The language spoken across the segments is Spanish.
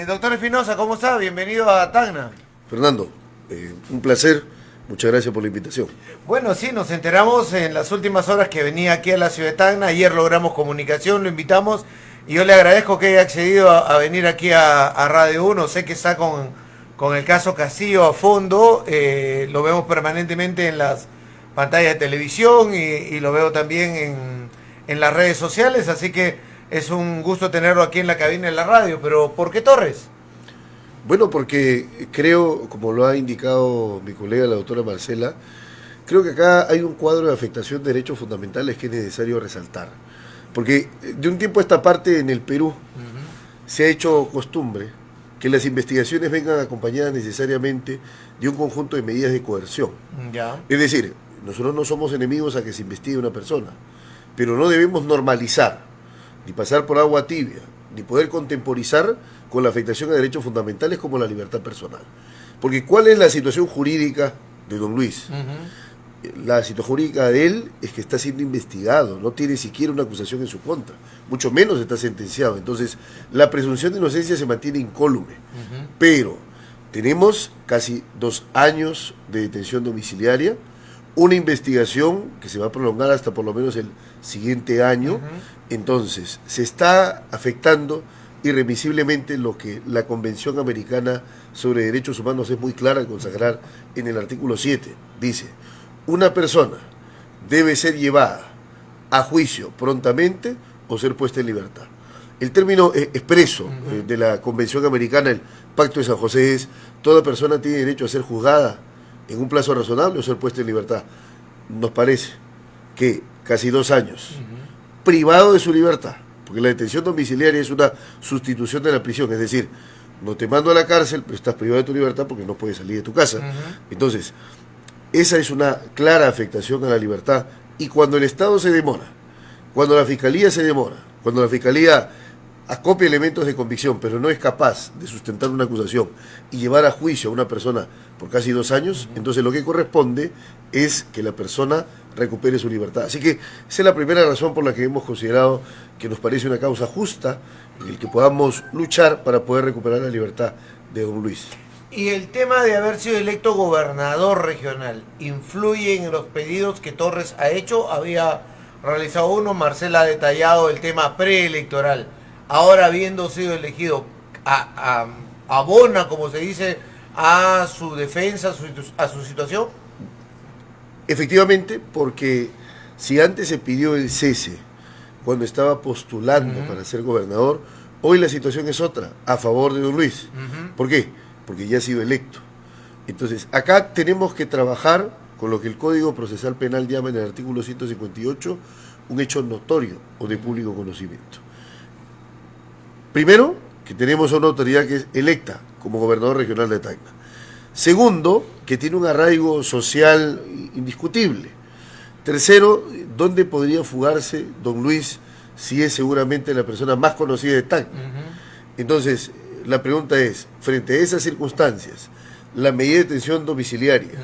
Doctor Espinosa, ¿cómo está? Bienvenido a Tacna. Fernando, un placer, muchas gracias por la invitación. Bueno, sí, nos enteramos en las últimas horas que venía aquí a la ciudad de Tacna. Ayer logramos comunicación, lo invitamos y yo le agradezco que haya accedido a venir aquí a Radio 1. Sé que está con el caso Castillo a fondo, lo vemos permanentemente en las pantallas de televisión y lo veo también en las redes sociales, así que es un gusto tenerlo aquí en la cabina de la radio. Pero ¿por qué Torres? Bueno, porque creo, como lo ha indicado mi colega la doctora Marcela, creo que acá hay un cuadro de afectación de derechos fundamentales que es necesario resaltar. Porque de un tiempo a esta parte en el Perú se ha hecho costumbre que las investigaciones vengan acompañadas necesariamente de un conjunto de medidas de coerción. Ya. Es decir, nosotros no somos enemigos a que se investigue una persona, pero no debemos normalizar, ni pasar por agua tibia, ni poder contemporizar con la afectación a derechos fundamentales como la libertad personal. Porque ¿cuál es la situación jurídica de don Luis? La situación jurídica de él es que está siendo investigado, no tiene siquiera una acusación en su contra, mucho menos está sentenciado. Entonces, la presunción de inocencia se mantiene incólume, pero tenemos casi 2 años de detención domiciliaria, una investigación que se va a prolongar hasta por lo menos el siguiente año. Entonces, se está afectando irremisiblemente lo que la Convención Americana sobre Derechos Humanos es muy clara al consagrar en el artículo 7. Dice: una persona debe ser llevada a juicio prontamente o ser puesta en libertad. El término expreso de la Convención Americana, el Pacto de San José, es: toda persona tiene derecho a ser juzgada en un plazo razonable o ser puesta en libertad. Nos parece que casi 2 años privado de su libertad, porque la detención domiciliaria es una sustitución de la prisión, es decir, no te mando a la cárcel, pero estás privado de tu libertad porque no puedes salir de tu casa. Entonces, esa es una clara afectación a la libertad. Y cuando el Estado se demora, cuando la Fiscalía se demora, cuando la Fiscalía acopia elementos de convicción, pero no es capaz de sustentar una acusación y llevar a juicio a una persona por casi 2 años, entonces lo que corresponde es que la persona recupere su libertad. Así que esa es la primera razón por la que hemos considerado que nos parece una causa justa en el que podamos luchar para poder recuperar la libertad de don Luis. ¿Y el tema de haber sido electo gobernador regional influye en los pedidos que Torres ha hecho? Había realizado uno, Marcela ha detallado el tema preelectoral. Ahora, habiendo sido elegido, abona, como se dice, a su defensa, a su situación. Efectivamente, porque si antes se pidió el cese cuando estaba postulando para ser gobernador, hoy la situación es otra, a favor de don Luis. ¿Por qué? Porque ya ha sido electo. Entonces, acá tenemos que trabajar con lo que el Código Procesal Penal llama en el artículo 158 un hecho notorio o de público conocimiento. Primero, que tenemos a una autoridad que es electa como gobernador regional de Tacna. Segundo, que tiene un arraigo social indiscutible. Tercero, ¿dónde podría fugarse don Luis si es seguramente la persona más conocida de Tacna? Entonces, la pregunta es, frente a esas circunstancias, ¿la medida de detención domiciliaria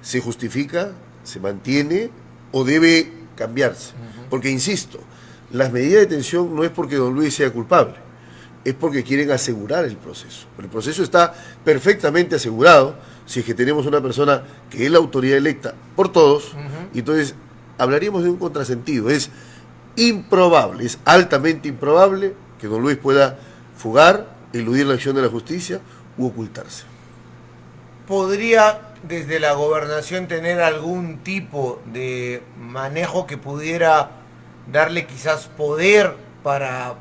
se justifica, se mantiene o debe cambiarse? Porque, insisto, las medidas de detención no es porque don Luis sea culpable, es porque quieren asegurar el proceso. El proceso está perfectamente asegurado si es que tenemos una persona que es la autoridad electa por todos, y entonces hablaríamos de un contrasentido. Es improbable, es altamente improbable que don Luis pueda fugar, eludir la acción de la justicia u ocultarse. ¿Podría desde la gobernación tener algún tipo de manejo que pudiera darle quizás poder para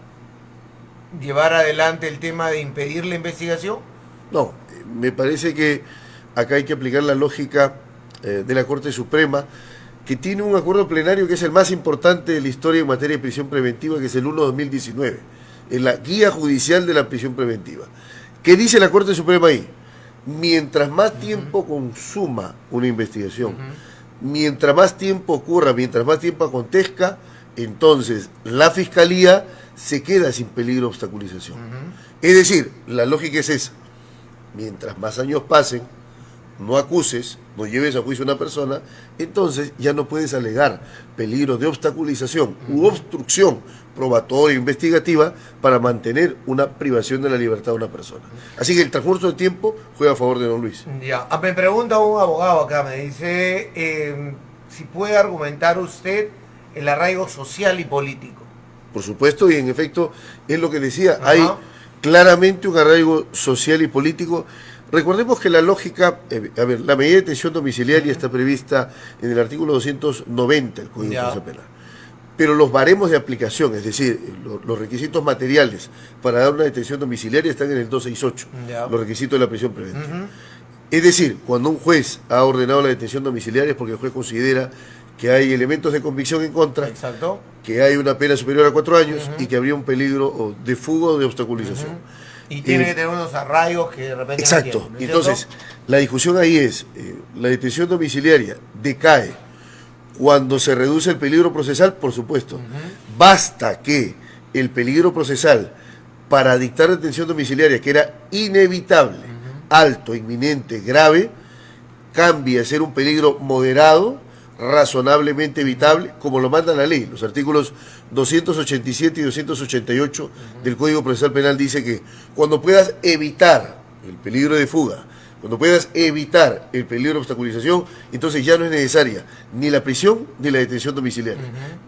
llevar adelante el tema de impedir la investigación? No, me parece que acá hay que aplicar la lógica de la Corte Suprema, que tiene un acuerdo plenario que es el más importante de la historia en materia de prisión preventiva, que es el 1/2019, en la Guía Judicial de la Prisión Preventiva. ¿Qué dice la Corte Suprema ahí? Mientras más tiempo consuma una investigación, mientras más tiempo ocurra, mientras más tiempo acontezca, entonces la Fiscalía se queda sin peligro de obstaculización. Es decir, la lógica es esa. Mientras más años pasen, no acuses, no lleves a juicio a una persona, entonces ya no puedes alegar peligro de obstaculización u obstrucción probatoria, investigativa, para mantener una privación de la libertad de una persona. Así que el transcurso del tiempo juega a favor de don Luis. Ya, me pregunta un abogado acá, me dice si puede argumentar usted el arraigo social y político. Por supuesto, y en efecto, es lo que decía, hay claramente un arraigo social y político. Recordemos que la lógica, la medida de detención domiciliaria está prevista en el artículo 290 del Código Procesal Penal. Pero los baremos de aplicación, es decir, los requisitos materiales para dar una detención domiciliaria están en el 268, los requisitos de la prisión preventiva. Es decir, cuando un juez ha ordenado la detención domiciliaria es porque el juez considera que hay elementos de convicción en contra, que hay una pena superior a 4 años y que habría un peligro de fuga o de obstaculización. Y tiene que tener unos arraigos que de repente exacto. No tiene, ¿no es Entonces, cierto? la discusión ahí es, la detención domiciliaria decae cuando se reduce el peligro procesal, por supuesto. Basta que el peligro procesal para dictar detención domiciliaria, que era inevitable, alto, inminente, grave, cambie a ser un peligro moderado, razonablemente evitable, como lo manda la ley. Los artículos 287 y 288 del Código Procesal Penal dice que cuando puedas evitar el peligro de fuga, cuando puedas evitar el peligro de obstaculización, entonces ya no es necesaria ni la prisión ni la detención domiciliaria.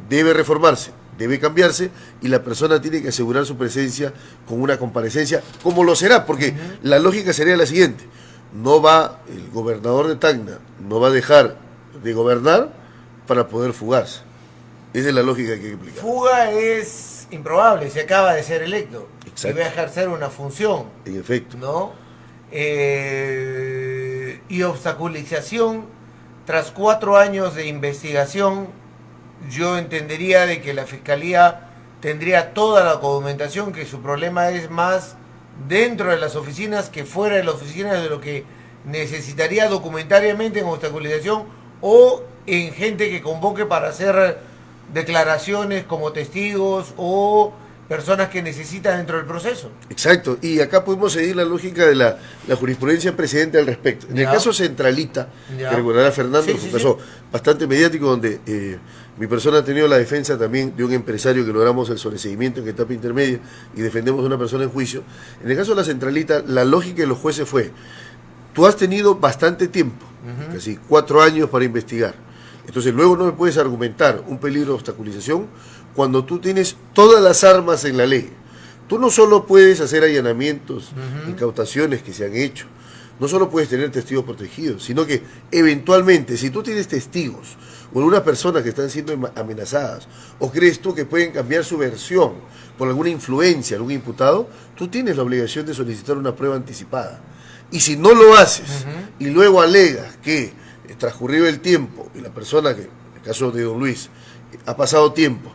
Debe reformarse, debe cambiarse y la persona tiene que asegurar su presencia con una comparecencia, como lo será, porque la lógica sería la siguiente: no va el gobernador de Tacna, no va a dejar de gobernar para poder fugarse. Esa es la lógica que hay que aplicar. Fuga es improbable, se acaba de ser electo. Exacto. Y va a ejercer una función. En efecto. ¿No? Y obstaculización, tras 4 años de investigación, yo entendería de que la Fiscalía tendría toda la documentación, que su problema es más dentro de las oficinas que fuera de las oficinas de lo que necesitaría documentariamente en obstaculización o en gente que convoque para hacer declaraciones como testigos o personas que necesitan dentro del proceso. Exacto, y acá podemos seguir la lógica de la jurisprudencia precedente al respecto. En el caso Centralita, que recordará Fernando, es un caso bastante mediático donde mi persona ha tenido la defensa también de un empresario que logramos el sobreseguimiento en etapa intermedia y defendemos a una persona en juicio. En el caso de la Centralita, la lógica de los jueces fue: tú has tenido bastante tiempo, casi 4 años para investigar. Entonces luego no me puedes argumentar un peligro de obstaculización cuando tú tienes todas las armas en la ley. Tú no solo puedes hacer allanamientos, incautaciones que se han hecho, no solo puedes tener testigos protegidos, sino que eventualmente, si tú tienes testigos o algunas personas que están siendo amenazadas, o crees tú que pueden cambiar su versión por alguna influencia, algún imputado, tú tienes la obligación de solicitar una prueba anticipada. Y si no lo haces y luego alegas que transcurrido el tiempo y la persona que, en el caso de don Luis, ha pasado tiempo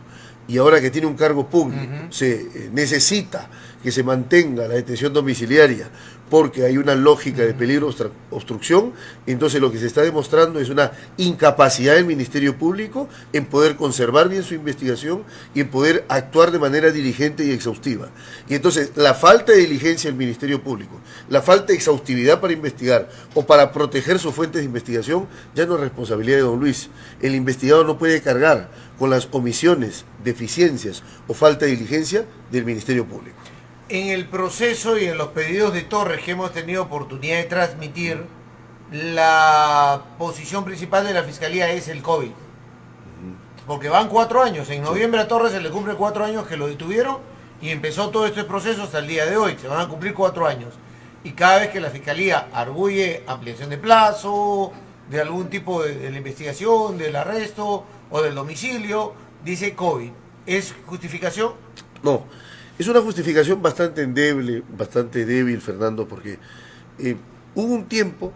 y ahora que tiene un cargo público se necesita que se mantenga la detención domiciliaria porque hay una lógica de peligro obstrucción, entonces lo que se está demostrando es una incapacidad del Ministerio Público en poder conservar bien su investigación y en poder actuar de manera diligente y exhaustiva. Y entonces la falta de diligencia del Ministerio Público, la falta de exhaustividad para investigar o para proteger sus fuentes de investigación, ya no es responsabilidad de don Luis. El investigador no puede cargar con las omisiones, deficiencias o falta de diligencia del Ministerio Público. En el proceso y en los pedidos de Torres que hemos tenido oportunidad de transmitir, la posición principal de la Fiscalía es el COVID. Porque van 4 años. En noviembre a Torres se le cumple 4 años que lo detuvieron y empezó todo este proceso hasta el día de hoy. Se van a cumplir 4 años. Y cada vez que la Fiscalía arguye ampliación de plazo, de algún tipo de la investigación, del arresto o del domicilio, dice COVID. ¿Es justificación? No. Es una justificación bastante débil, Fernando, porque hubo un tiempo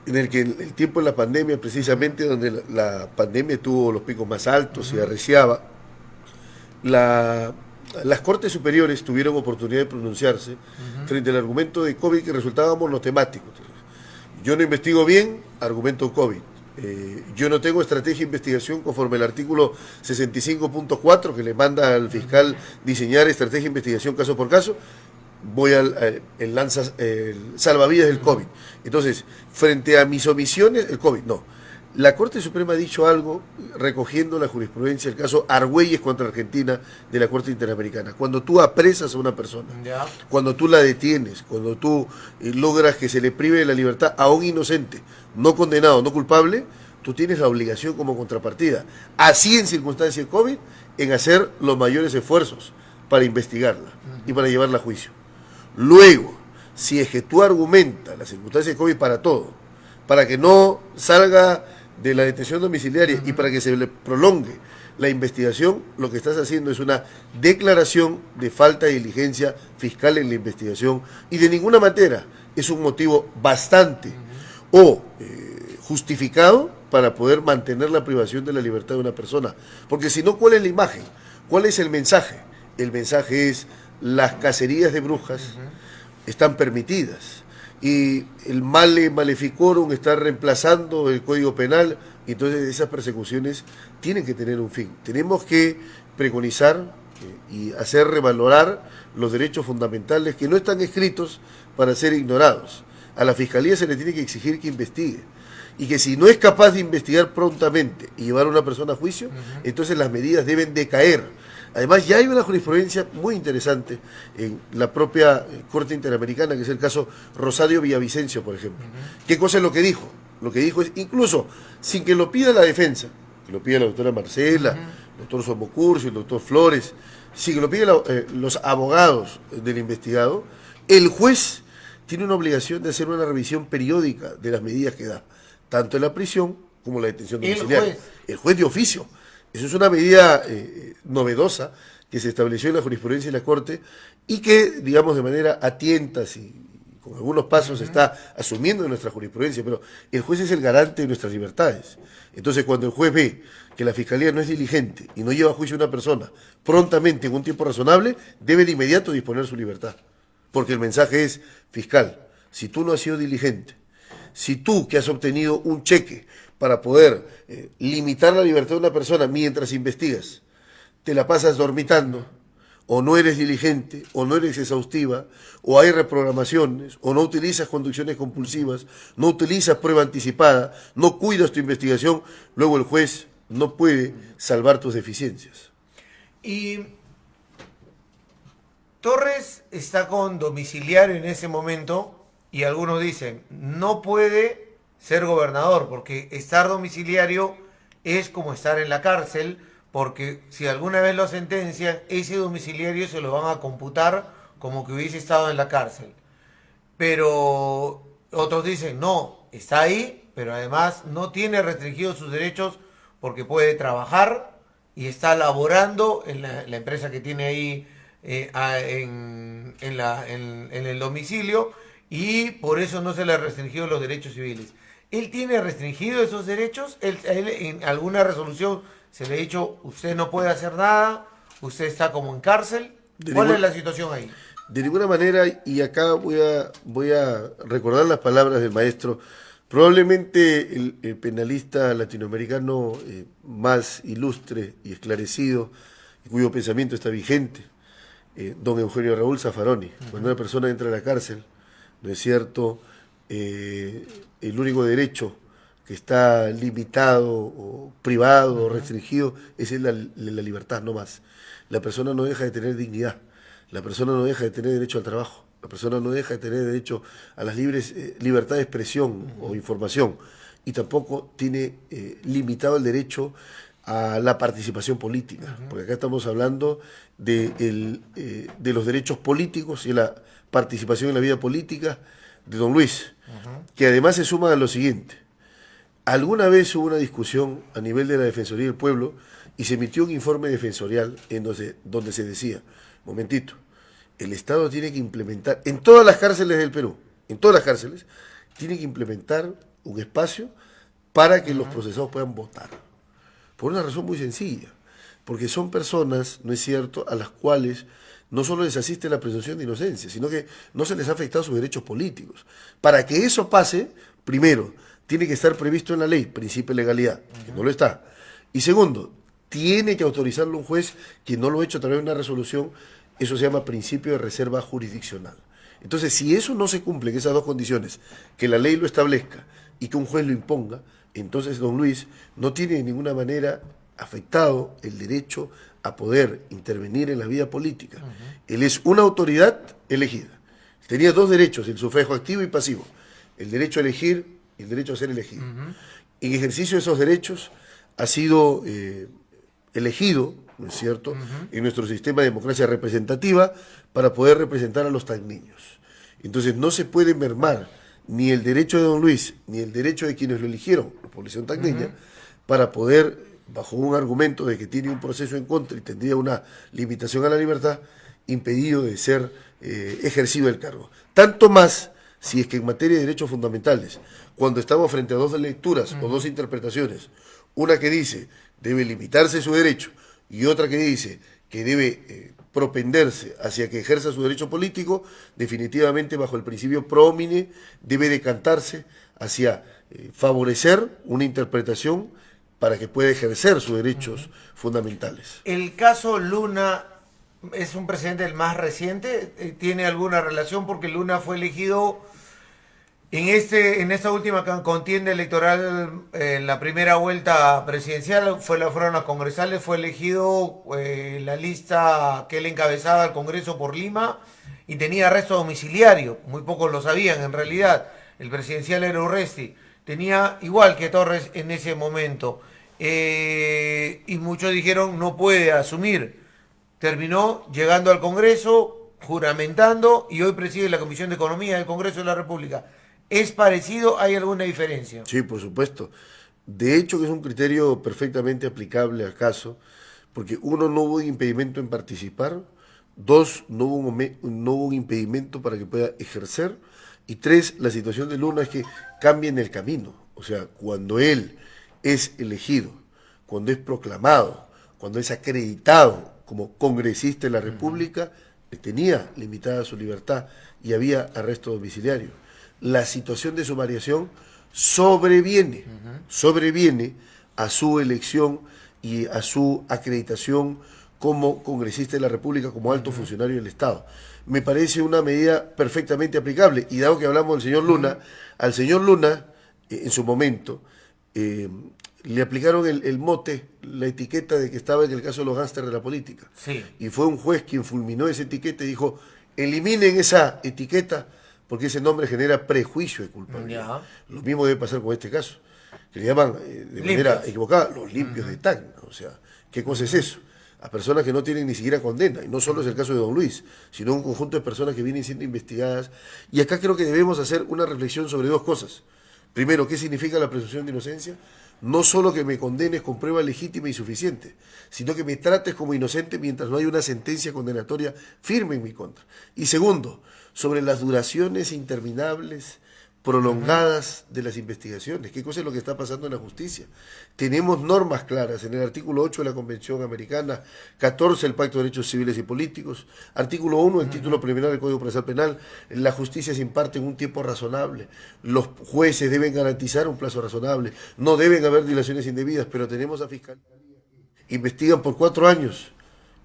en el que el tiempo de la pandemia, precisamente donde la pandemia tuvo los picos más altos y arreciaba, las Cortes Superiores tuvieron oportunidad de pronunciarse frente al argumento de COVID que resultaba monotemático. Yo no investigo bien, argumento COVID. Yo no tengo estrategia de investigación conforme al artículo 65.4 que le manda al fiscal diseñar estrategia de investigación caso por caso, voy al salvavidas del COVID. Entonces, frente a mis omisiones, el COVID, no. La Corte Suprema ha dicho algo recogiendo la jurisprudencia, el caso Argüelles contra Argentina de la Corte Interamericana. Cuando tú apresas a una persona, Ya. cuando tú la detienes, cuando tú logras que se le prive de la libertad a un inocente, no condenado, no culpable, tú tienes la obligación como contrapartida, así en circunstancias de COVID, en hacer los mayores esfuerzos para investigarla y para llevarla a juicio. Luego, si es que tú argumentas las circunstancias de COVID para todo, para que no salga de la detención domiciliaria y para que se le prolongue la investigación, lo que estás haciendo es una declaración de falta de diligencia fiscal en la investigación y de ninguna manera es un motivo bastante o justificado para poder mantener la privación de la libertad de una persona. Porque si no, ¿cuál es la imagen? ¿Cuál es el mensaje? El mensaje es: las cacerías de brujas están permitidas y el male maleficorum está reemplazando el Código Penal, y entonces esas persecuciones tienen que tener un fin. Tenemos que preconizar y hacer revalorar los derechos fundamentales que no están escritos para ser ignorados. A la Fiscalía se le tiene que exigir que investigue, y que si no es capaz de investigar prontamente y llevar a una persona a juicio, entonces las medidas deben decaer. Además, ya hay una jurisprudencia muy interesante en la propia Corte Interamericana, que es el caso Rosario Villavicencio, por ejemplo. ¿Qué cosa es lo que dijo? Lo que dijo es, incluso sin que lo pida la defensa, que lo pida la doctora Marcela, el doctor Somocurcio, el doctor Flores, sin que lo pida los abogados del investigado, el juez tiene una obligación de hacer una revisión periódica de las medidas que da, tanto en la prisión como en la detención domiciliaria. El juez de oficio. Eso es una medida novedosa que se estableció en la jurisprudencia de la Corte y que, digamos, de manera a tientas y con algunos pasos se está asumiendo en nuestra jurisprudencia, pero el juez es el garante de nuestras libertades. Entonces, cuando el juez ve que la Fiscalía no es diligente y no lleva a juicio a una persona prontamente en un tiempo razonable, debe de inmediato disponer su libertad. Porque el mensaje es: fiscal, si tú no has sido diligente, si tú que has obtenido un cheque para poder limitar la libertad de una persona mientras investigas, te la pasas dormitando, o no eres diligente, o no eres exhaustiva, o hay reprogramaciones, o no utilizas conducciones compulsivas, no utilizas prueba anticipada, no cuidas tu investigación, luego el juez no puede salvar tus deficiencias. Y Torres está con domiciliario en ese momento y algunos dicen, no puede ser gobernador, porque estar domiciliario es como estar en la cárcel, porque si alguna vez lo sentencian, ese domiciliario se lo van a computar como que hubiese estado en la cárcel. Pero otros dicen, no, está ahí, pero además no tiene restringidos sus derechos porque puede trabajar y está laborando en la empresa que tiene ahí en el domicilio, y por eso no se le restringido los derechos civiles. ¿Él tiene restringido esos derechos? ¿Él en alguna resolución se le ha dicho, usted no puede hacer nada, usted está como en cárcel? ¿Cuál es la situación ahí? De ninguna manera, y acá voy a recordar las palabras del maestro, probablemente el penalista latinoamericano más ilustre y esclarecido, y cuyo pensamiento está vigente, don Eugenio Raúl Zaffaroni. Cuando una persona entra a la cárcel, ¿no es cierto?, el único derecho que está limitado o privado o restringido es el de la libertad, no más. La persona no deja de tener dignidad, la persona no deja de tener derecho al trabajo, la persona no deja de tener derecho a las libertad de expresión o información, y tampoco tiene limitado el derecho a la participación política, porque acá estamos hablando de los derechos políticos y la participación en la vida política de don Luis, que además se suma a lo siguiente. Alguna vez hubo una discusión a nivel de la Defensoría del Pueblo y se emitió un informe defensorial en donde se decía, momentito, el Estado tiene que implementar, en todas las cárceles del Perú, en todas las cárceles, tiene que implementar un espacio para que los procesados puedan votar. Por una razón muy sencilla, porque son personas, ¿no es cierto?, a las cuales no solo les asiste la presunción de inocencia, sino que no se les ha afectado sus derechos políticos. Para que eso pase, primero, tiene que estar previsto en la ley, principio de legalidad, que no lo está. Y segundo, tiene que autorizarlo un juez que no lo ha hecho a través de una resolución, eso se llama principio de reserva jurisdiccional. Entonces, si eso no se cumple, que esas dos condiciones, que la ley lo establezca y que un juez lo imponga, Entonces don Luis no tiene de ninguna manera afectado el derecho a poder intervenir en la vida política. Él es una autoridad elegida. Tenía dos derechos, el sufragio activo y pasivo. El derecho a elegir y el derecho a ser elegido. En ejercicio de esos derechos ha sido elegido, ¿no es cierto?, en nuestro sistema de democracia representativa para poder representar a los tacneños. Entonces no se puede mermar ni el derecho de don Luis, ni el derecho de quienes lo eligieron, la población tacneña, para poder, bajo un argumento de que tiene un proceso en contra y tendría una limitación a la libertad, impedido de ser ejercido el cargo. Tanto más si es que en materia de derechos fundamentales, cuando estamos frente a dos lecturas o dos interpretaciones, una que dice debe limitarse su derecho y otra que dice que debe propenderse hacia que ejerza su derecho político, definitivamente bajo el principio pro homine debe decantarse hacia favorecer una interpretación para que pueda ejercer sus derechos fundamentales. El caso Luna es un precedente el más reciente, ¿tiene alguna relación? Porque Luna fue elegido en esta última contienda electoral, en la primera vuelta presidencial, fueron las congresales, fue elegido la lista que él encabezaba al Congreso por Lima y tenía arresto domiciliario. Muy pocos lo sabían en realidad. El presidencial era Urresti. Tenía igual que Torres en ese momento. Y muchos dijeron no puede asumir. Terminó llegando al Congreso, juramentando, y hoy preside la Comisión de Economía del Congreso de la República. ¿Es parecido? ¿Hay alguna diferencia? Sí, por supuesto. De hecho, que es un criterio perfectamente aplicable al caso, porque uno, no hubo impedimento en participar, dos, no hubo un impedimento para que pueda ejercer, y tres, la situación de Luna es que cambia en el camino. O sea, cuando él es elegido, cuando es proclamado, cuando es acreditado como congresista de la República, tenía limitada su libertad y había arresto domiciliario. La situación de su variación sobreviene a su elección y a su acreditación como congresista de la República, como alto funcionario del Estado. Me parece una medida perfectamente aplicable, y dado que hablamos del señor Luna, al señor Luna, en su momento, le aplicaron el mote, la etiqueta de que estaba en el caso de los gángsters de la política. Sí. Y fue un juez quien fulminó esa etiqueta y dijo, eliminen esa etiqueta porque ese nombre genera prejuicio de culpabilidad. Lo mismo debe pasar con este caso, que le llaman de manera equivocada los limpios de Tacna. O sea, ¿qué cosa es eso? A personas que no tienen ni siquiera condena, y no solo es el caso de don Luis, sino un conjunto de personas que vienen siendo investigadas. Y acá creo que debemos hacer una reflexión sobre dos cosas. Primero, ¿qué significa la presunción de inocencia? No solo que me condenes con prueba legítima y suficiente, sino que me trates como inocente mientras no hay una sentencia condenatoria firme en mi contra. Y segundo, sobre las duraciones interminables, prolongadas de las investigaciones. ¿Qué cosa es lo que está pasando en la justicia? Tenemos normas claras en el artículo 8 de la Convención Americana, 14 del Pacto de Derechos Civiles y Políticos, artículo 1 del título preliminar del Código Procesal Penal, la justicia se imparte en un tiempo razonable, los jueces deben garantizar un plazo razonable, no deben haber dilaciones indebidas, pero tenemos a fiscalías que investigan por 4 años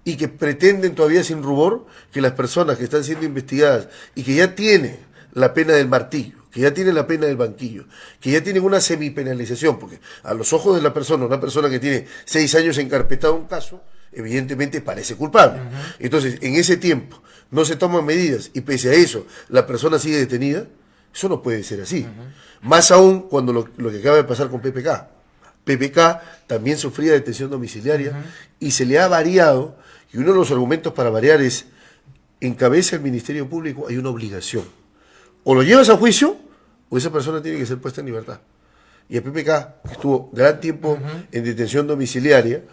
y que pretenden todavía sin rubor que las personas que están siendo investigadas y que ya tienen la pena del martillo, que ya tienen la pena del banquillo, que ya tienen una semipenalización, porque a los ojos de la persona, una persona que tiene 6 años encarpetado un caso, evidentemente parece culpable. Entonces, en ese tiempo no se toman medidas y pese a eso la persona sigue detenida, eso no puede ser así. Más aún cuando lo que acaba de pasar con PPK. PPK también sufría detención domiciliaria y se le ha variado, y uno de los argumentos para variar es, en cabeza del Ministerio Público hay una obligación. O lo llevas a juicio, o esa persona tiene que ser puesta en libertad. Y el PPK, que estuvo gran tiempo en detención domiciliaria,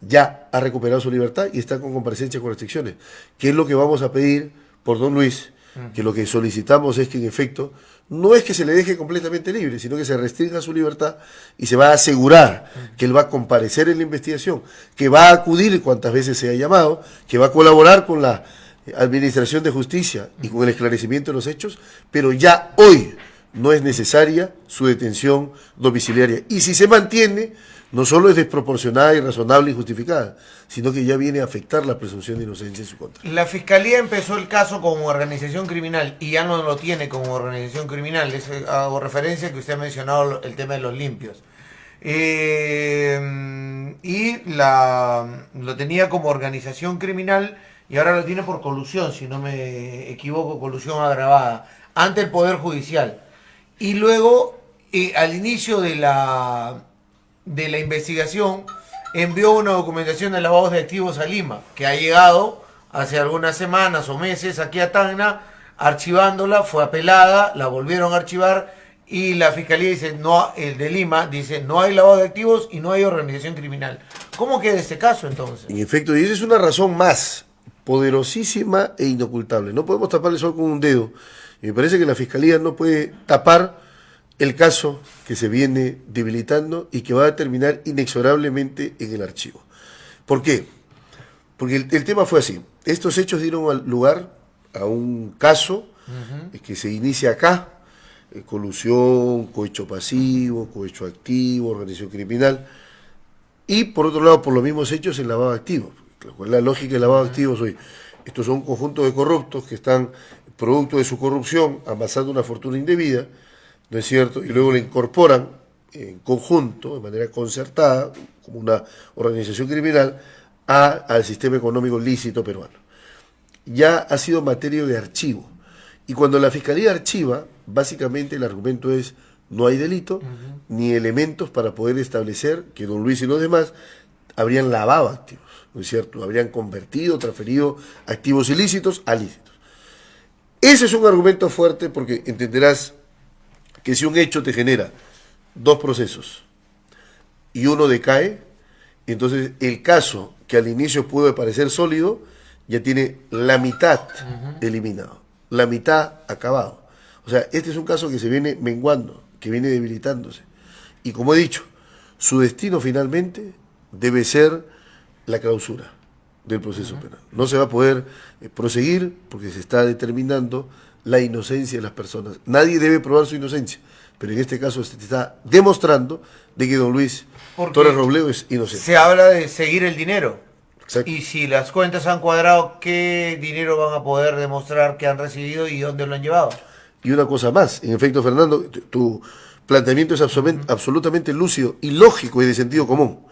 ya ha recuperado su libertad y está con comparecencia con restricciones. ¿Qué es lo que vamos a pedir por don Luis? Que lo que solicitamos es que, en efecto, no es que se le deje completamente libre, sino que se restrinja su libertad y se va a asegurar que él va a comparecer en la investigación, que va a acudir cuantas veces sea llamado, que va a colaborar con la Administración de Justicia y con el esclarecimiento de los hechos, pero ya hoy no es necesaria su detención domiciliaria. Y si se mantiene, no solo es desproporcionada, irrazonable y injustificada, sino que ya viene a afectar la presunción de inocencia en su contra. La Fiscalía empezó el caso como organización criminal y ya no lo tiene como organización criminal. Hago referencia a que usted ha mencionado el tema de los limpios. Lo tenía como organización criminal y ahora lo tiene por colusión, si no me equivoco, colusión agravada, ante el Poder Judicial. Y luego, al inicio de la investigación, envió una documentación de lavado de activos a Lima, que ha llegado hace algunas semanas o meses aquí a Tacna, archivándola, fue apelada, la volvieron a archivar y la Fiscalía dice, no, el de Lima dice, no hay lavado de activos y no hay organización criminal. ¿Cómo queda este caso entonces? En efecto, y esa es una razón más poderosísima e inocultable. No podemos tapar el sol con un dedo. Y me parece que la Fiscalía no puede tapar el caso que se viene debilitando y que va a terminar inexorablemente en el archivo. ¿Por qué? Porque el tema fue así. Estos hechos dieron lugar a un caso que se inicia acá, colusión, cohecho pasivo, cohecho activo, organización criminal, y por otro lado, por los mismos hechos, el lavado de activos. La lógica del lavado de activos hoy, estos son un conjunto de corruptos que están producto de su corrupción amasando una fortuna indebida, ¿no es cierto? Y luego la incorporan en conjunto, de manera concertada, como una organización criminal, al sistema económico lícito peruano. Ya ha sido materia de archivo. Y cuando la Fiscalía archiva, básicamente el argumento es no hay delito, ni elementos para poder establecer que don Luis y los demás habrían lavado activos, ¿no es cierto? Habrían convertido, transferido activos ilícitos a lícitos. Ese es un argumento fuerte porque entenderás que si un hecho te genera dos procesos y uno decae, entonces el caso que al inicio pudo parecer sólido ya tiene la mitad eliminado, la mitad acabado. O sea, este es un caso que se viene menguando, que viene debilitándose. Y como he dicho, su destino finalmente debe ser la clausura del proceso penal. No se va a poder proseguir porque se está determinando la inocencia de las personas. Nadie debe probar su inocencia, pero en este caso se está demostrando de que don Luis Torres Robledo es inocente. Se habla de seguir el dinero. Exacto. Y si las cuentas han cuadrado, ¿qué dinero van a poder demostrar que han recibido y dónde lo han llevado? Y una cosa más, en efecto, Fernando, tu planteamiento es absolutamente lúcido y lógico y de sentido común.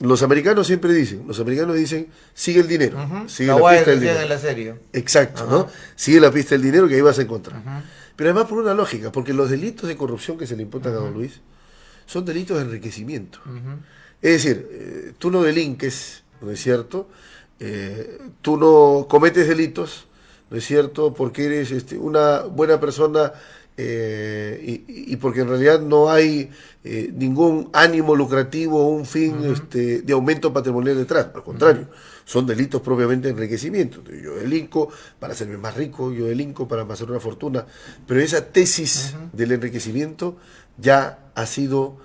Los americanos dicen, sigue el dinero, sigue la pista del dinero. En la serie. Exacto, ¿no? Sigue la pista del dinero que ahí vas a encontrar. Pero además por una lógica, porque los delitos de corrupción que se le imputan a don Luis son delitos de enriquecimiento. Es decir, tú no delinques, ¿no es cierto? Tú no cometes delitos, ¿no es cierto? Porque eres una buena persona y porque en realidad no hay ningún ánimo lucrativo o un fin de aumento patrimonial detrás. Al contrario, son delitos propiamente de enriquecimiento. Yo delinco para hacerme más rico, yo delinco para amasar una fortuna, pero esa tesis del enriquecimiento ya ha sido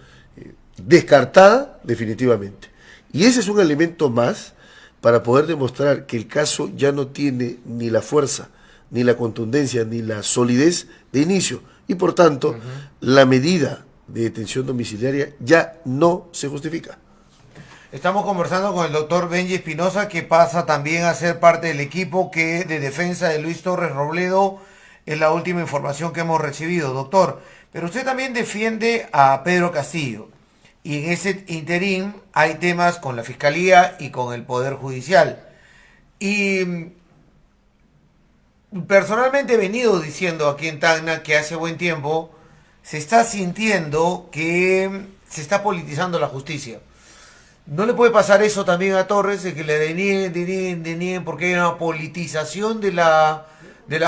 descartada definitivamente. Y ese es un elemento más para poder demostrar que el caso ya no tiene ni la fuerza, ni la contundencia, ni la solidez de inicio. Y por tanto, la medida de detención domiciliaria ya no se justifica. Estamos conversando con el doctor Benji Espinosa, que pasa también a ser parte del equipo de defensa de Luis Torres Robledo. Es la última información que hemos recibido, doctor. Pero usted también defiende a Pedro Castillo. Y en ese interín hay temas con la Fiscalía y con el Poder Judicial. Y personalmente he venido diciendo aquí en Tacna que hace buen tiempo se está sintiendo que se está politizando la justicia. ¿No le puede pasar eso también a Torres, de que le denieguen porque hay una politización de la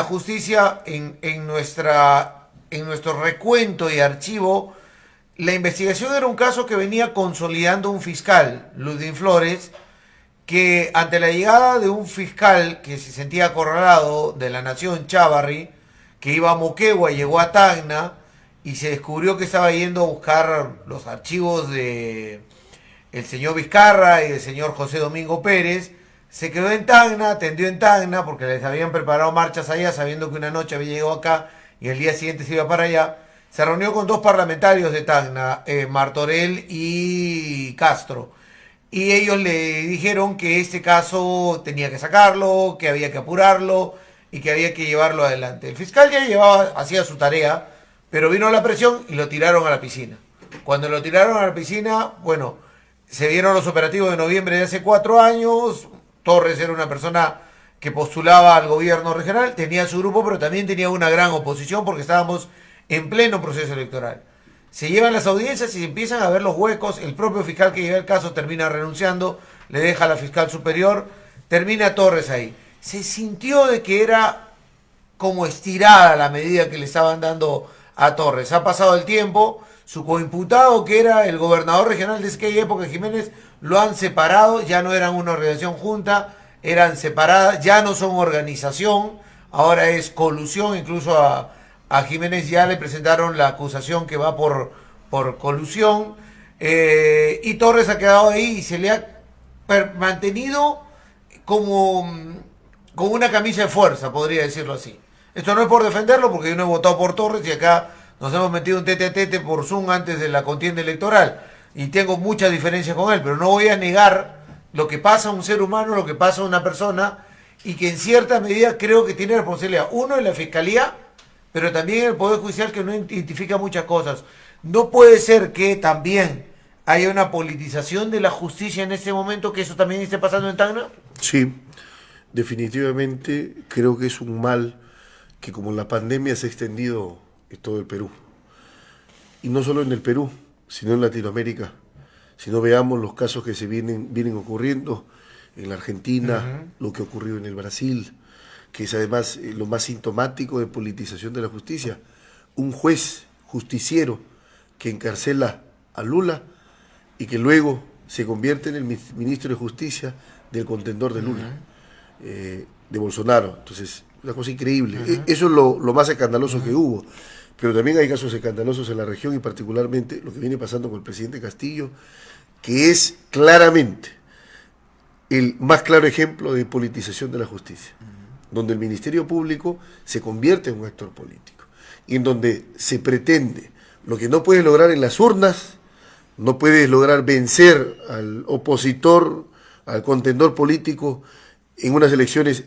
justicia en nuestro recuento y archivo? La investigación era un caso que venía consolidando un fiscal, Ludwig Flores, que ante la llegada de un fiscal que se sentía acorralado de la Nación, Chávarri, que iba a Moquegua, llegó a Tacna y se descubrió que estaba yendo a buscar los archivos de el señor Vizcarra y el señor José Domingo Pérez, se quedó en Tacna, atendió en Tacna porque les habían preparado marchas allá sabiendo que una noche había llegado acá y el día siguiente se iba para allá. se reunió con dos parlamentarios de Tacna, Martorell y Castro. Y ellos le dijeron que este caso tenía que sacarlo, que había que apurarlo y que había que llevarlo adelante. El fiscal ya hacía su tarea, pero vino la presión y lo tiraron a la piscina. Cuando lo tiraron a la piscina, bueno, se dieron los operativos de noviembre de hace 4 años. Torres era una persona que postulaba al gobierno regional, tenía su grupo, pero también tenía una gran oposición porque estábamos en pleno proceso electoral. Se llevan las audiencias y se empiezan a ver los huecos. El propio fiscal que lleva el caso termina renunciando, le deja a la fiscal superior, termina Torres ahí. Se sintió de que era como estirada la medida que le estaban dando a Torres. Ha pasado el tiempo, su coimputado, que era el gobernador regional de aquella época, Jiménez, lo han separado, ya no eran una organización junta, eran separadas, ya no son organización, ahora es colusión. Incluso a Jiménez ya le presentaron la acusación que va por colusión, y Torres ha quedado ahí y se le ha mantenido como con una camisa de fuerza, podría decirlo así. Esto no es por defenderlo, porque yo no he votado por Torres y acá nos hemos metido un tete a tete por Zoom antes de la contienda electoral y tengo muchas diferencias con él, pero no voy a negar lo que pasa a un ser humano, lo que pasa a una persona, y que en cierta medida creo que tiene responsabilidad, uno en la Fiscalía, pero también en el Poder Judicial, que no identifica muchas cosas. No puede ser que también haya una politización de la justicia en este momento, que eso también esté pasando en Tacna. Sí, definitivamente creo que es un mal que, como la pandemia, se ha extendido en todo el Perú. Y no solo en el Perú, sino en Latinoamérica. Si no, veamos los casos que se vienen ocurriendo en la Argentina, lo que ocurrió en el Brasil, que es además lo más sintomático de politización de la justicia. Un juez justiciero que encarcela a Lula y que luego se convierte en el ministro de Justicia del contendor de Lula, de Bolsonaro. Entonces, una cosa increíble. Eso es lo más escandaloso que hubo. Pero también hay casos escandalosos en la región, y particularmente lo que viene pasando con el presidente Castillo, que es claramente el más claro ejemplo de politización de la justicia, donde el Ministerio Público se convierte en un actor político, y en donde se pretende lo que no puedes lograr en las urnas, no puedes lograr vencer al opositor, al contendor político en unas elecciones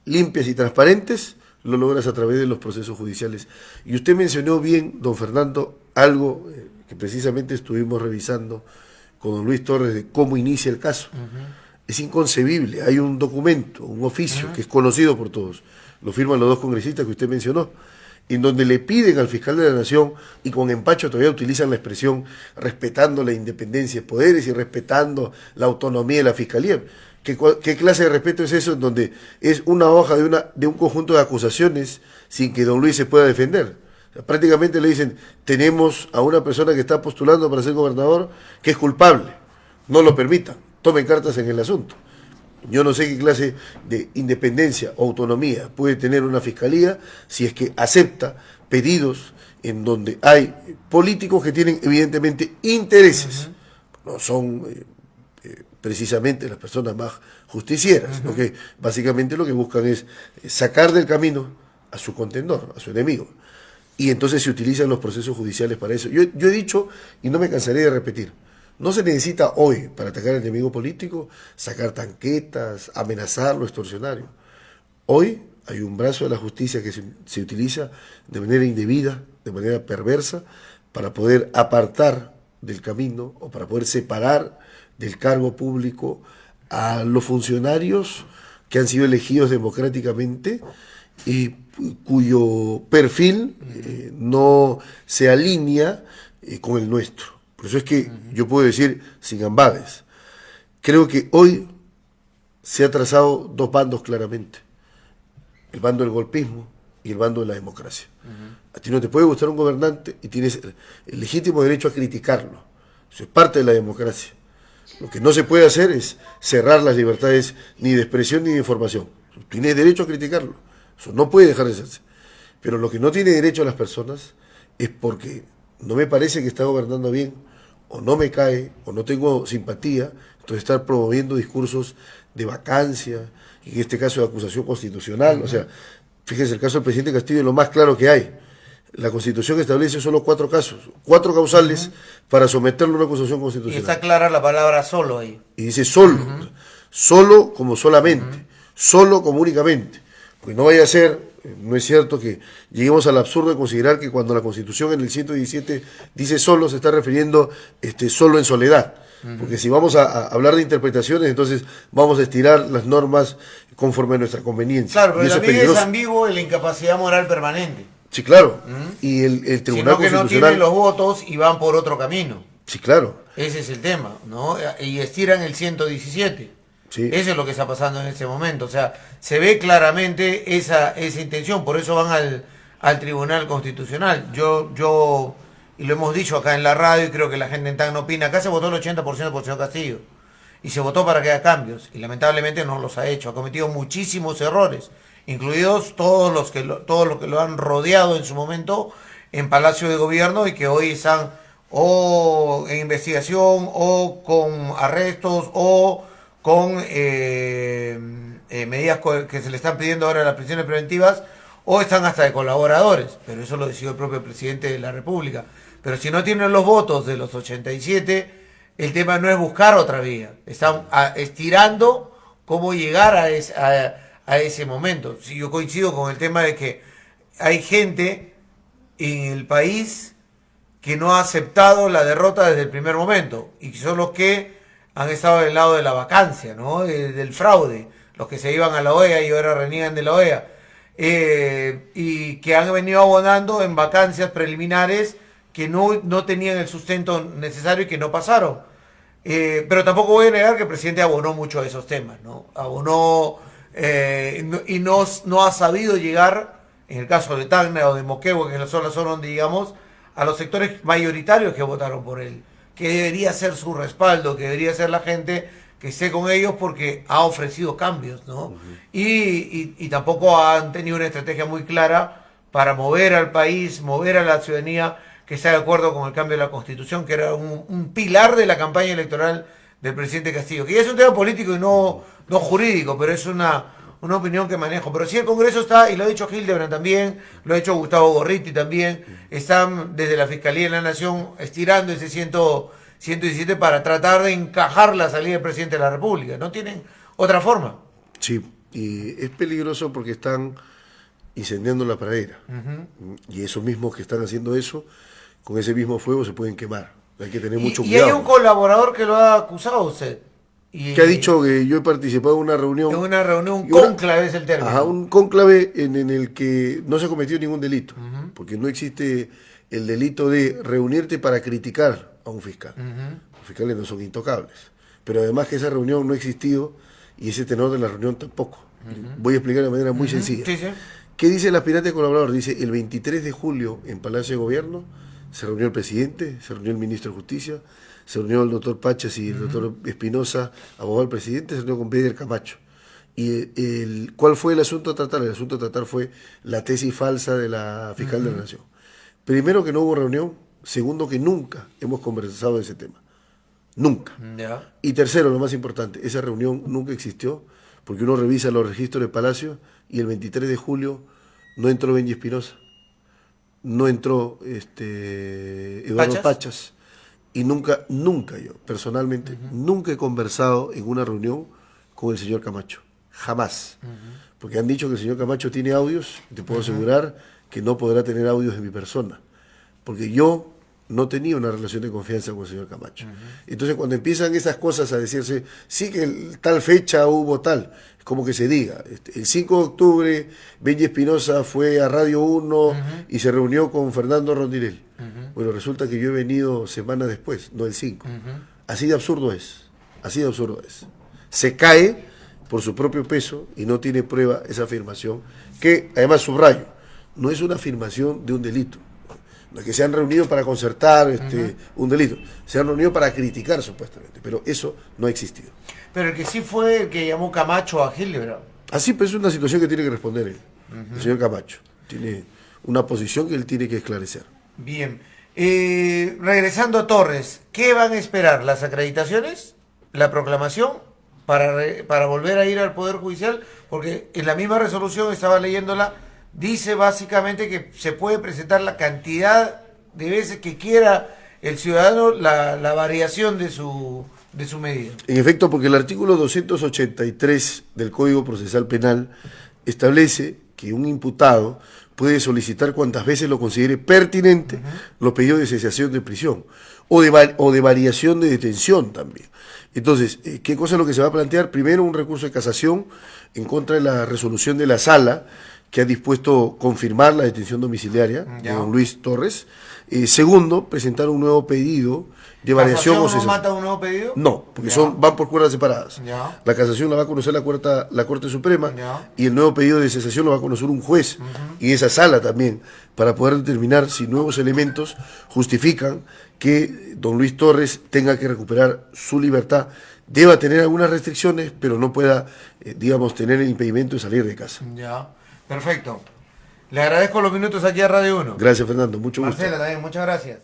limpias y transparentes, lo logras a través de los procesos judiciales. Y usted mencionó bien, don Fernando, algo que precisamente estuvimos revisando con don Luis Torres, de cómo inicia el caso. Es inconcebible. Hay un documento, un oficio que es conocido por todos, lo firman los dos congresistas que usted mencionó, en donde le piden al fiscal de la Nación, y con empacho todavía utilizan la expresión respetando la independencia de poderes y respetando la autonomía de la Fiscalía. ¿Qué clase de respeto es eso, en donde es una hoja de un conjunto de acusaciones sin que don Luis se pueda defender? O sea, prácticamente le dicen: tenemos a una persona que está postulando para ser gobernador que es culpable, no lo permitan, tomen cartas en el asunto. Yo no sé qué clase de independencia o autonomía puede tener una fiscalía si es que acepta pedidos en donde hay políticos que tienen evidentemente intereses. No son precisamente las personas más justicieras, ¿no? Que básicamente lo que buscan es sacar del camino a su contendor, a su enemigo. Y entonces se utilizan los procesos judiciales para eso. Yo he dicho, y no me cansaré de repetir, no se necesita hoy, para atacar al enemigo político, sacar tanquetas, amenazarlo, extorsionarlo. Hoy hay un brazo de la justicia que se utiliza de manera indebida, de manera perversa, para poder apartar del camino o para poder separar del cargo público a los funcionarios que han sido elegidos democráticamente y cuyo perfil no se alinea con el nuestro. Por eso es que yo puedo decir, sin ambades, creo que hoy se ha trazado dos bandos claramente: el bando del golpismo y el bando de la democracia. A ti no te puede gustar un gobernante y tienes el legítimo derecho a criticarlo. Eso es parte de la democracia. Lo que no se puede hacer es cerrar las libertades ni de expresión ni de información. Tienes derecho a criticarlo. Eso no puede dejar de hacerse. Pero lo que no tiene derecho a las personas es porque no me parece que está gobernando bien, o no me cae, o no tengo simpatía, entonces estar promoviendo discursos de vacancia, en este caso de acusación constitucional. O sea, fíjense, el caso del presidente Castillo es lo más claro que hay. La Constitución establece solo 4 casos, 4 causales para someterlo a una acusación Y constitucional. está clara la palabra solo ahí. Y dice solo, solo como solamente, solo como únicamente. Pues no vaya a ser, no es cierto que lleguemos al absurdo de considerar que cuando la Constitución en el 117 dice solo, se está refiriendo solo en soledad. Porque si vamos a hablar de interpretaciones, entonces vamos a estirar las normas conforme a nuestra conveniencia. Claro, pero y eso también es peligroso. ambiguo en la incapacidad moral permanente. Sí, claro. Y el Tribunal Sino que no Constitucional... tienen los votos y van por otro camino. Sí, claro. Ese es el tema, ¿no? Y estiran el 117. Sí. Eso es lo que está pasando en este momento. O sea, se ve claramente esa intención. Por eso van al Tribunal Constitucional. Y lo hemos dicho acá en la radio, y creo que la gente en TAN no opina. Acá se votó el 80% por el señor Castillo. Y se votó para que haya cambios. Y lamentablemente no los ha hecho. Ha cometido muchísimos errores, incluidos todos los que lo han rodeado en su momento en Palacio de Gobierno y que hoy están o en investigación o con arrestos o con medidas que se le están pidiendo ahora a las prisiones preventivas, o están hasta de colaboradores, pero eso lo decidió el propio presidente de la República. Pero si no tienen los votos de los 87, el tema no es buscar otra vía, están estirando cómo llegar a ese momento. Si yo coincido con el tema de que hay gente en el país que no ha aceptado la derrota desde el primer momento, y que son los que han estado del lado de la vacancia, ¿no? Del fraude, los que se iban a la OEA y ahora reniegan de la OEA, y que han venido abonando en vacancias preliminares que no tenían el sustento necesario y que no pasaron. Pero tampoco voy a negar que el presidente abonó mucho a esos temas, ¿no? Abonó y no ha sabido llegar, en el caso de Tacna o de Moquegua, que son la zona donde llegamos, a los sectores mayoritarios que votaron por él, que debería ser su respaldo, que debería ser la gente que esté con ellos porque ha ofrecido cambios, ¿no? Y tampoco han tenido una estrategia muy clara para mover al país, mover a la ciudadanía que está de acuerdo con el cambio de la Constitución, que era un pilar de la campaña electoral del presidente Castillo, que ya es un tema político y no jurídico, pero es una opinión que manejo. Pero sí el Congreso está, y lo ha dicho Hildebrand también, lo ha dicho Gustavo Gorriti también, están desde la Fiscalía de la Nación estirando ese 117 para tratar de encajar la salida del presidente de la República. No tienen otra forma. Sí, y es peligroso porque están incendiando la pradera. Y esos mismos que están haciendo eso, con ese mismo fuego se pueden quemar. Hay que tener mucho cuidado. Y hay un colaborador que lo ha acusado a usted. Que ha dicho que yo he participado en una reunión. En una reunión, un cónclave es el término. Ajá, un cónclave en el que no se ha cometido ningún delito. Porque no existe el delito de reunirte para criticar a un fiscal. Los fiscales no son intocables. Pero además que esa reunión no ha existido y ese tenor de la reunión tampoco. Voy a explicar de manera muy sencilla. Sí, sí. ¿Qué dice el aspirante colaborador? Dice, el 23 de julio en Palacio de Gobierno se reunió el presidente, se reunió el ministro de Justicia, se reunió el doctor Pachas y el doctor Espinosa, abogado del presidente, se reunió con Pedro Camacho. ¿Y cuál fue el asunto a tratar? El asunto a tratar fue la tesis falsa de la fiscal de la Nación. Primero, que no hubo reunión. Segundo, que nunca hemos conversado de ese tema. Nunca. Ya. Y tercero, lo más importante, esa reunión nunca existió, porque uno revisa los registros de Palacio y el 23 de julio no entró Benji Espinosa, no entró Eduardo Pachas, y nunca yo, personalmente, nunca he conversado en una reunión con el señor Camacho, jamás, porque han dicho que el señor Camacho tiene audios, y te puedo asegurar que no podrá tener audios de mi persona, porque yo no tenía una relación de confianza con el señor Camacho. Entonces, cuando empiezan esas cosas a decirse, sí que tal fecha hubo tal, es como que se diga, el 5 de octubre Benji Espinosa fue a Radio 1 y se reunió con Fernando Rondirel. Bueno, resulta que yo he venido semanas después, no el 5. Así de absurdo es, así de absurdo es. Se cae por su propio peso y no tiene prueba esa afirmación, que además subrayo, no es una afirmación de un delito. No es que se han reunido para concertar un delito, se han reunido para criticar supuestamente, pero eso no ha existido. Pero el que sí fue el que llamó Camacho a Hildebrand. Así, pues es una situación que tiene que responder él, el señor Camacho. Tiene una posición que él tiene que esclarecer. Bien. Regresando a Torres, ¿qué van a esperar? ¿Las acreditaciones? ¿La proclamación? Para volver a ir al Poder Judicial? Porque en la misma resolución, estaba leyéndola, dice básicamente que se puede presentar la cantidad de veces que quiera el ciudadano la variación de su medida. En efecto, porque el artículo 283 del Código Procesal Penal establece que un imputado puede solicitar cuantas veces lo considere pertinente los pedidos de cesación de prisión o de variación de detención también. Entonces, ¿qué cosa es lo que se va a plantear? Primero, un recurso de casación en contra de la resolución de la sala que ha dispuesto confirmar la detención domiciliaria de don Luis Torres. Segundo, presentar un nuevo pedido de variación o cesación. ¿No mata un nuevo pedido? No, porque van por cuerdas separadas. Ya. La casación la va a conocer la Corte Suprema Ya. y el nuevo pedido de cesación lo va a conocer un juez y esa sala también, para poder determinar si nuevos elementos justifican que don Luis Torres tenga que recuperar su libertad. Deba tener algunas restricciones, pero no pueda, digamos, tener el impedimento de salir de casa. Ya, perfecto. Le agradezco los minutos aquí a Radio 1. Gracias, Fernando. Mucho gusto. Marcela, también, muchas gracias.